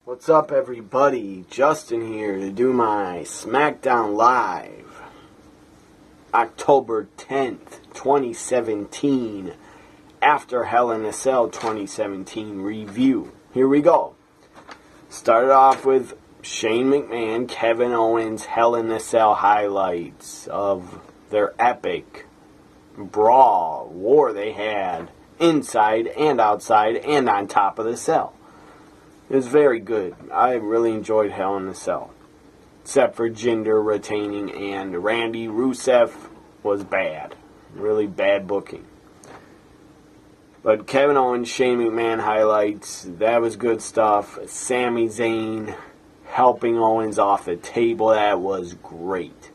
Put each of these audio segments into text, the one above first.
What's up, everybody? Justin here to do my SmackDown Live October 10th, 2017 after Hell in a Cell 2017 review. Here we go. Started off with Shane McMahon, Kevin Owens, Hell in a Cell highlights of their epic brawl war they had inside and outside and on top of the cell. It was very good. I really enjoyed Hell in a Cell. Except for Jinder retaining and Randy Rusev was bad. Really bad booking. But Kevin Owens, Shane McMahon highlights, that was good stuff. Sami Zayn helping Owens off the table, that was great.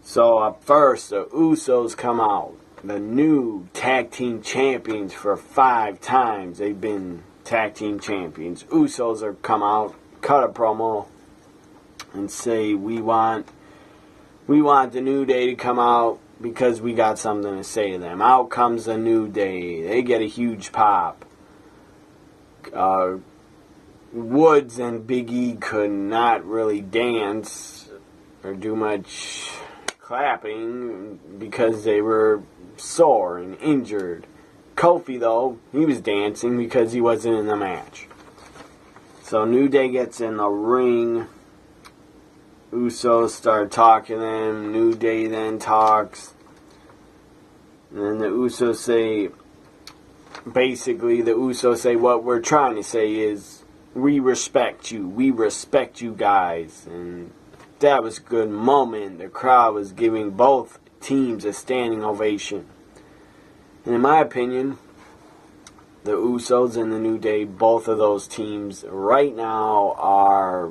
So up first, the Usos come out. The new tag team champions for 5 times. They've been tag team champions. Usos are come out, cut a promo, and say we want the New Day to come out because we got something to say to them. Out comes the New Day. They get a huge pop. Woods and Big E could not really dance or do much clapping because they were sore and injured. Kofi, though, he was dancing because he wasn't in the match. So New Day gets in the ring. Usos start talking to them. New Day then talks. And then the Usos say, what we're trying to say is, we respect you. We respect you guys. And that was a good moment. The crowd was giving both teams a standing ovation. And in my opinion, the Usos and the New Day, both of those teams right now are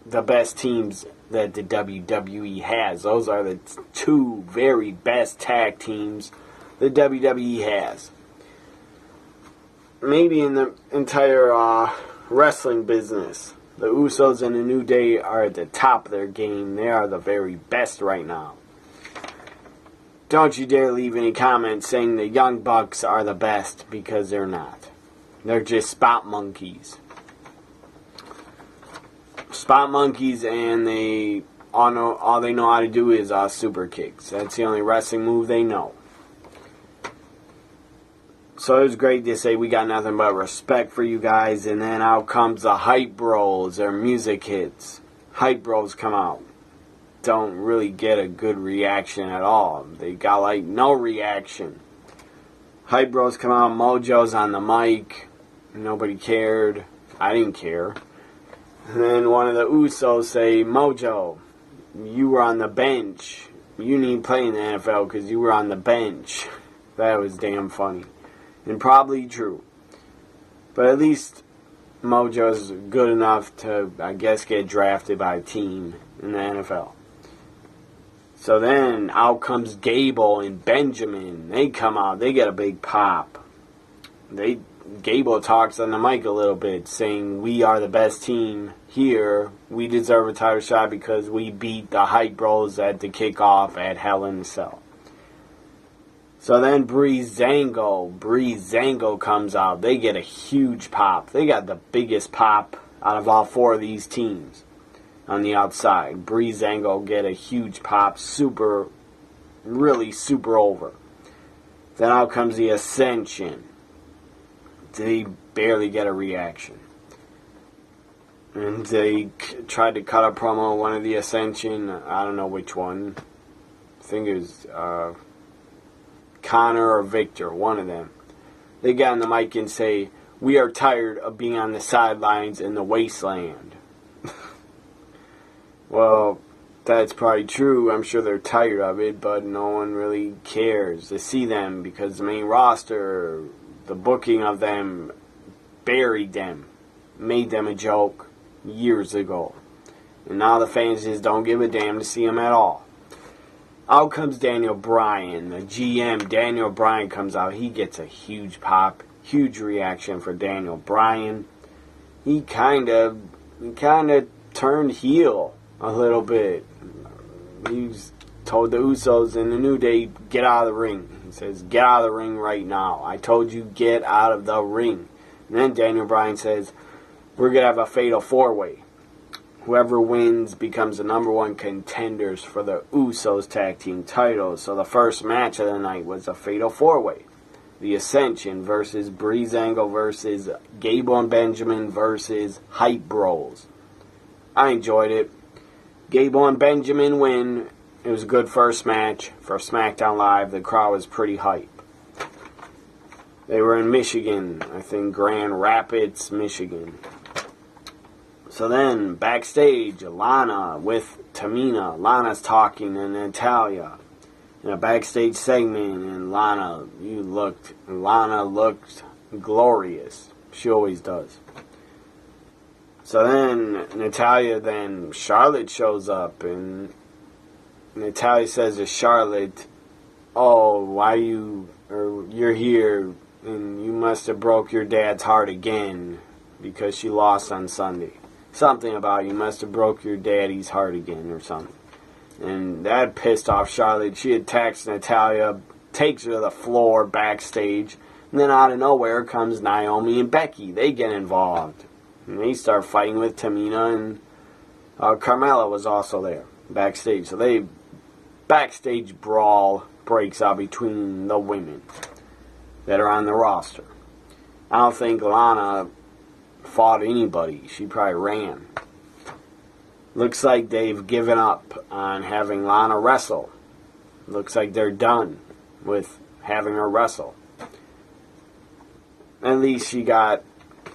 the best teams that the WWE has. Those are the 2 very best tag teams the WWE has. Maybe in the entire wrestling business, the Usos and the New Day are at the top of their game. They are the very best right now. Don't you dare leave any comments saying the Young Bucks are the best, because they're not. They're just spot monkeys. Spot monkeys, and all they know how to do is super kicks. That's the only wrestling move they know. So it was great to say we got nothing but respect for you guys, and then out comes the Hype Bros. Their music hits. Hype Bros come out. Don't really get a good reaction at all. They got no reaction. Hype Bros come out, Mojo's on the mic. Nobody cared. I didn't care. And then one of the Usos say, Mojo, you were on the bench. You need to play in the NFL because you were on the bench. That was damn funny. And probably true. But at least Mojo's good enough to, I guess, get drafted by a team in the NFL. So then out comes Gable and Benjamin. They come out. They get a big pop. Gable talks on the mic a little bit, saying we are the best team here. We deserve a title shot because we beat the Hype Bros at the kickoff at Hell in a Cell. So then Breezango comes out. They get a huge pop. They got the biggest pop out of all 4 of these teams. On the outside, Breezango get a huge pop, really super over. Then out comes the Ascension. They barely get a reaction. And they tried to cut a promo on one of the Ascension. I don't know which one. I think it was Connor or Victor, one of them. They get on the mic and say, we are tired of being on the sidelines in the wasteland. Well, that's probably true. I'm sure they're tired of it, but no one really cares to see them because the main roster, the booking of them, buried them, made them a joke years ago. And now the fans just don't give a damn to see them at all. Out comes Daniel Bryan, the GM. Daniel Bryan comes out. He gets a huge pop, huge reaction for Daniel Bryan. He kind of turned heel a little bit. He's told the Usos and the New Day, get out of the ring. He says, get out of the ring right now. I told you, get out of the ring. And then Daniel Bryan says, we're going to have a fatal 4-way. Whoever wins becomes the number 1 contenders for the Usos tag team titles. So the first match of the night was a fatal 4-way. The Ascension versus Breezango versus Gable and Benjamin versus Hype Bros. I enjoyed it. Gable and Benjamin win. It was a good first match for SmackDown Live. The crowd was pretty hype. They were in Michigan, I think Grand Rapids, Michigan. So then, backstage, Lana with Tamina. Lana's talking to Natalya in a backstage segment, and Lana looked glorious. She always does. So then, Charlotte shows up, and Natalya says to Charlotte, oh, you're here, and you must have broke your dad's heart again, because she lost on Sunday. Something about you must have broke your daddy's heart again or something. And that pissed off Charlotte. She attacks Natalya, takes her to the floor backstage, and then out of nowhere comes Naomi and Becky. They get involved. And they start fighting with Tamina, and Carmella was also there backstage. So backstage brawl breaks out between the women that are on the roster. I don't think Lana fought anybody. She probably ran. Looks like they've given up on having Lana wrestle. Looks like they're done with having her wrestle. At least she got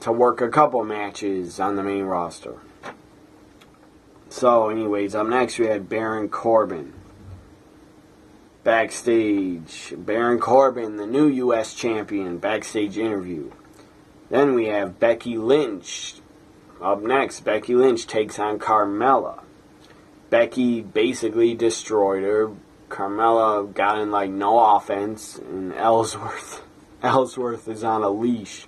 to work a couple matches on the main roster. So anyways, up next we had Baron Corbin. Backstage, Baron Corbin, the new U.S. champion, backstage interview. Then we have Becky Lynch. Up next, Becky Lynch takes on Carmella. Becky basically destroyed her. Carmella got in like no offense, and Ellsworth is on a leash.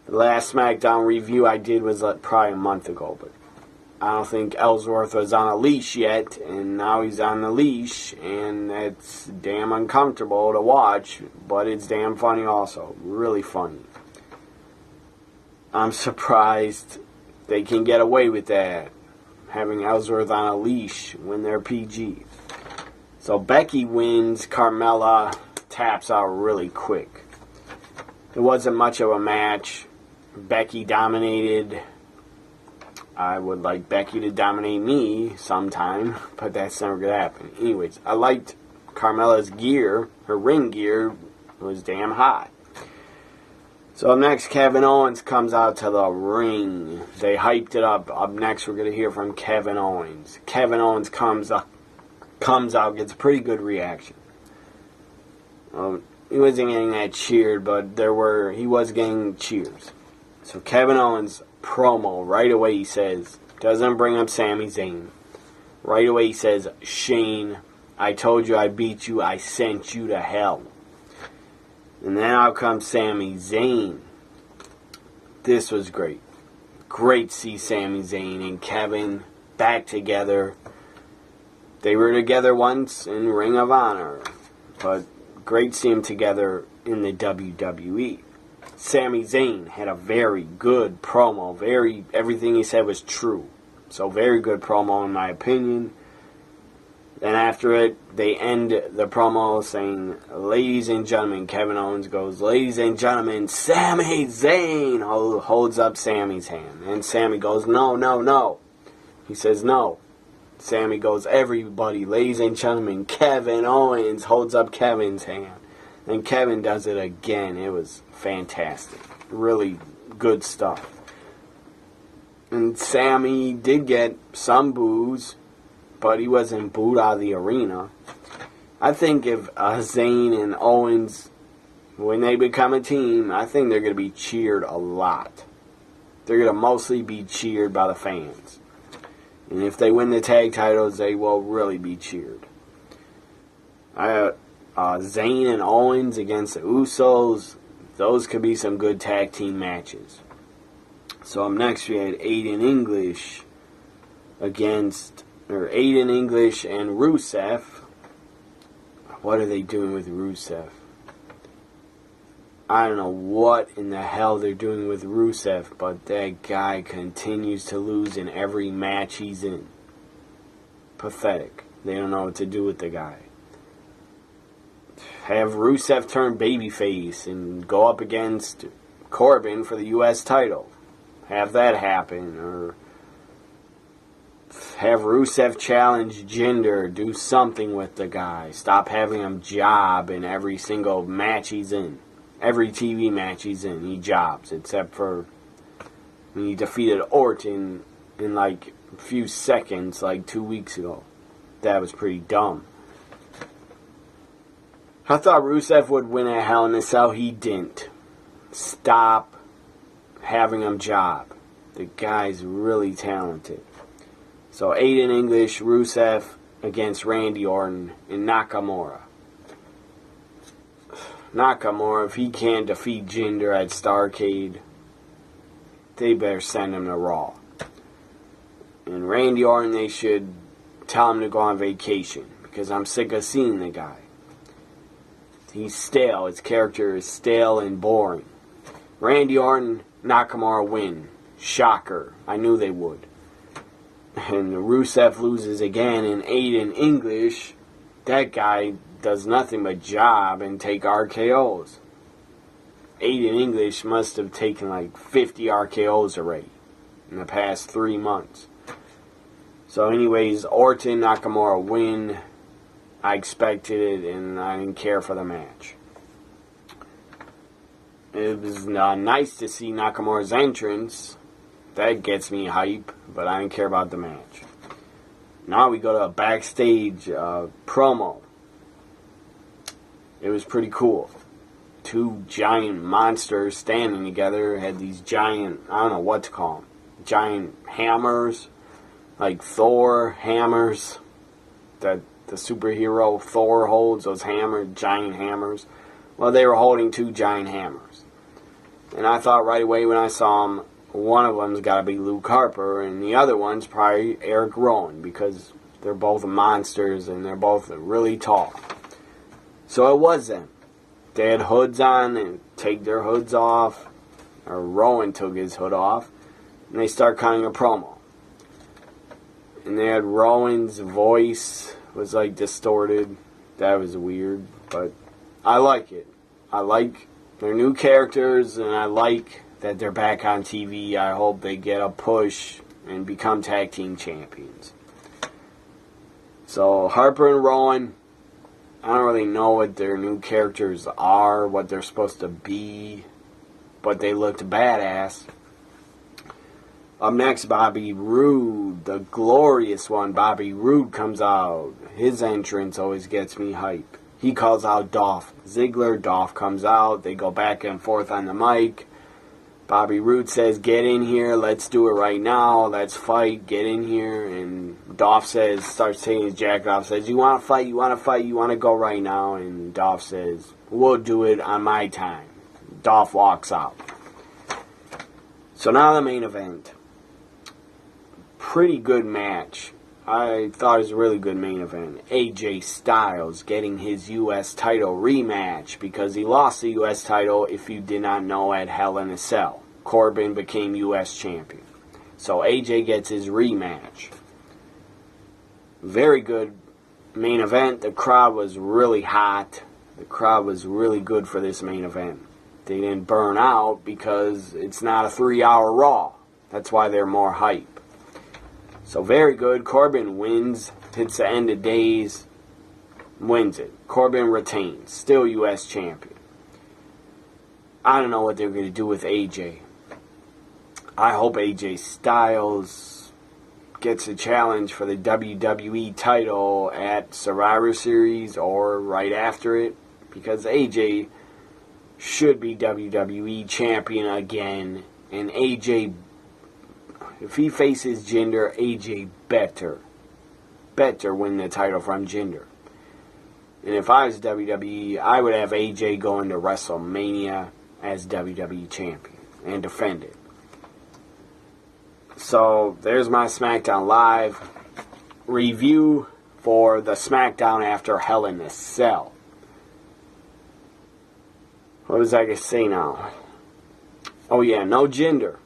The last SmackDown review I did was probably a month ago, but I don't think Ellsworth was on a leash yet, and now he's on the leash, and it's damn uncomfortable to watch, but it's damn funny also. Really funny. I'm surprised they can get away with that, having Ellsworth on a leash when they're PG. So Becky wins, Carmella taps out really quick. It wasn't much of a match. Becky dominated. I would like Becky to dominate me sometime, but that's never going to happen. Anyways, I liked Carmella's gear. Her ring gear was damn hot. So up next, Kevin Owens comes out to the ring. They hyped it up. Up next, we're going to hear from Kevin Owens. Kevin Owens comes out, gets a pretty good reaction. He wasn't getting that cheered, but he was getting cheers. So Kevin Owens promo, right away he says, doesn't bring up Sami Zayn. Right away he says, Shane, I told you I beat you, I sent you to hell. And then out comes Sami Zayn. This was great. Great to see Sami Zayn and Kevin back together. They were together once in Ring of Honor, but great to see them together in the WWE. Sami Zayn had a very good promo. Everything he said was true. So very good promo in my opinion. Then after it, they end the promo saying, ladies and gentlemen, Kevin Owens goes, ladies and gentlemen, Sami Zayn holds up Sami's hand. And Sami goes, no, no, no. He says no. Sami goes, everybody, ladies and gentlemen, Kevin Owens holds up Kevin's hand. And Kevin does it again. It was fantastic. Really good stuff. And Sami did get some boos, but he wasn't booed out of the arena. I think if Zayn and Owens, when they become a team, I think they're going to be cheered a lot. They're going to mostly be cheered by the fans. And if they win the tag titles, they will really be cheered. Zayn and Owens against the Usos, those could be some good tag team matches. So up next we had Aiden English and Rusev. What are they doing with Rusev? I don't know what in the hell they're doing with Rusev, but that guy continues to lose in every match he's in. Pathetic. They don't know what to do with the guy. Have Rusev turn babyface and go up against Corbin for the U.S. title. Have that happen. Or have Rusev challenge Jinder. Do something with the guy. Stop having him job in every single match he's in. Every TV match he's in, he jobs. Except for when he defeated Orton in like a few seconds like 2 weeks ago. That was pretty dumb. I thought Rusev would win at Hell in a Cell. He didn't. Stop having him job. The guy's really talented. So Aiden English, Rusev against Randy Orton and Nakamura. Nakamura, if he can't defeat Jinder at Starrcade, they better send him to Raw. And Randy Orton, they should tell him to go on vacation, because I'm sick of seeing the guy. He's stale. His character is stale and boring. Randy Orton, Nakamura win. Shocker. I knew they would. And Rusev loses again, and Aiden English, that guy does nothing but job and take RKOs. Aiden English must have taken like 50 RKOs already in the past 3 months. So anyways, Orton, Nakamura win. I expected it, and I didn't care for the match. It was nice to see Nakamura's entrance. That gets me hype, but I didn't care about the match. Now we go to a backstage promo. It was pretty cool. Two giant monsters standing together had these giant, I don't know what to call them, giant hammers, like Thor hammers that the superhero Thor holds, those hammers, giant hammers. Well, they were holding two giant hammers. And I thought right away when I saw them, one of them's got to be Luke Harper, and the other one's probably Eric Rowan, because they're both monsters and they're both really tall. So it was them. They had hoods on and take their hoods off, or Rowan took his hood off, and they start cutting a promo. And they had Rowan's voice was like distorted. That was weird, but I like it. I like their new characters, and I like that they're back on TV. I hope they get a push and become tag team champions. So Harper and Rowan, I don't really know what their new characters are, what they're supposed to be, but they looked badass. Up next, Bobby Roode, the glorious one. Bobby Roode comes out. His entrance always gets me hype. He calls out Dolph Ziggler. Dolph comes out. They go back and forth on the mic. Bobby Roode says, "Get in here. Let's do it right now. Let's fight. Get in here." And Dolph starts taking his jacket off, says, "You want to fight? You want to fight? You want to go right now?" And Dolph says, "We'll do it on my time." Dolph walks out. So now the main event. Pretty good match. I thought it was a really good main event. AJ Styles getting his U.S. title rematch because he lost the U.S. title, if you did not know, at Hell in a Cell. Corbin became U.S. champion. So AJ gets his rematch. Very good main event. The crowd was really hot. The crowd was really good for this main event. They didn't burn out because it's not a 3-hour Raw. That's why they're more hype. So very good. Corbin wins, hits the end of days, wins it. Corbin retains, still U.S. champion. I don't know what they're going to do with AJ. I hope AJ Styles gets a challenge for the WWE title at Survivor Series or right after it, because AJ should be WWE champion again, and AJ, if he faces Jinder, AJ better win the title from Jinder. And if I was WWE, I would have AJ go into WrestleMania as WWE champion and defend it. So there's my SmackDown Live review for the SmackDown after Hell in a Cell. What was I going to say now? Oh yeah, no gender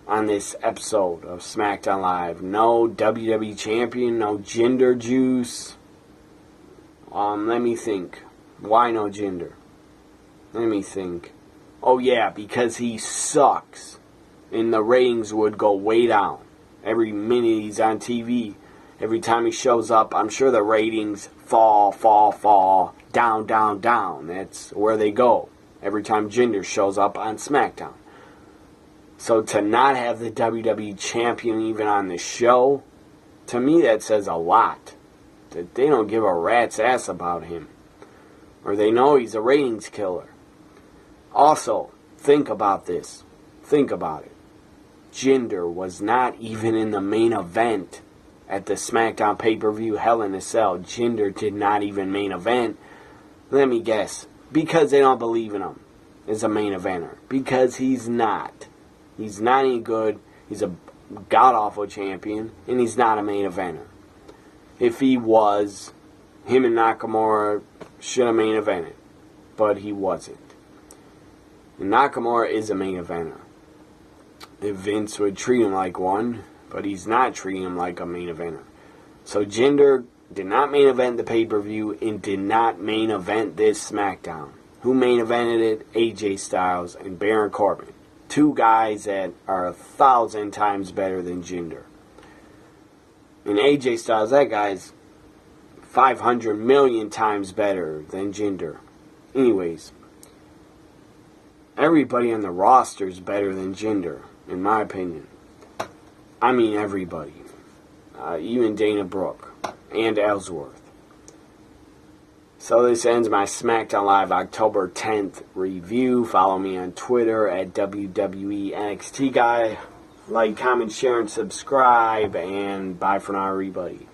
on this episode of SmackDown Live. No WWE Champion, no gender juice. Let me think. Why no gender? Let me think. Oh yeah, because he sucks. And the ratings would go way down. Every minute he's on TV, every time he shows up, I'm sure the ratings fall, down. That's where they go. Every time Jinder shows up on SmackDown. So to not have the WWE Champion even on the show, to me that says a lot. That they don't give a rat's ass about him. Or they know he's a ratings killer. Also, think about this. Think about it. Jinder was not even in the main event at the SmackDown pay-per-view Hell in a Cell. Jinder did not even main event. Let me guess. Because they don't believe in him as a main eventer. Because he's not. He's not any good. He's a god-awful champion. And he's not a main eventer. If he was, him and Nakamura should have main evented. But he wasn't. And Nakamura is a main eventer. If Vince would treat him like one, but he's not treating him like a main eventer. So Jinder did not main event the pay-per-view and did not main event this SmackDown. Who main evented it? AJ Styles and Baron Corbin. Two guys that are 1,000 times better than Jinder. And AJ Styles, that guy's 500 million times better than Jinder. Anyways, everybody on the roster is better than Jinder, in my opinion. I mean everybody. Even Dana Brooke and Ellsworth. So this ends my SmackDown Live October 10th review. Follow me on Twitter at WWE NXT Guy. Like, comment, share, and subscribe. And bye for now, everybody.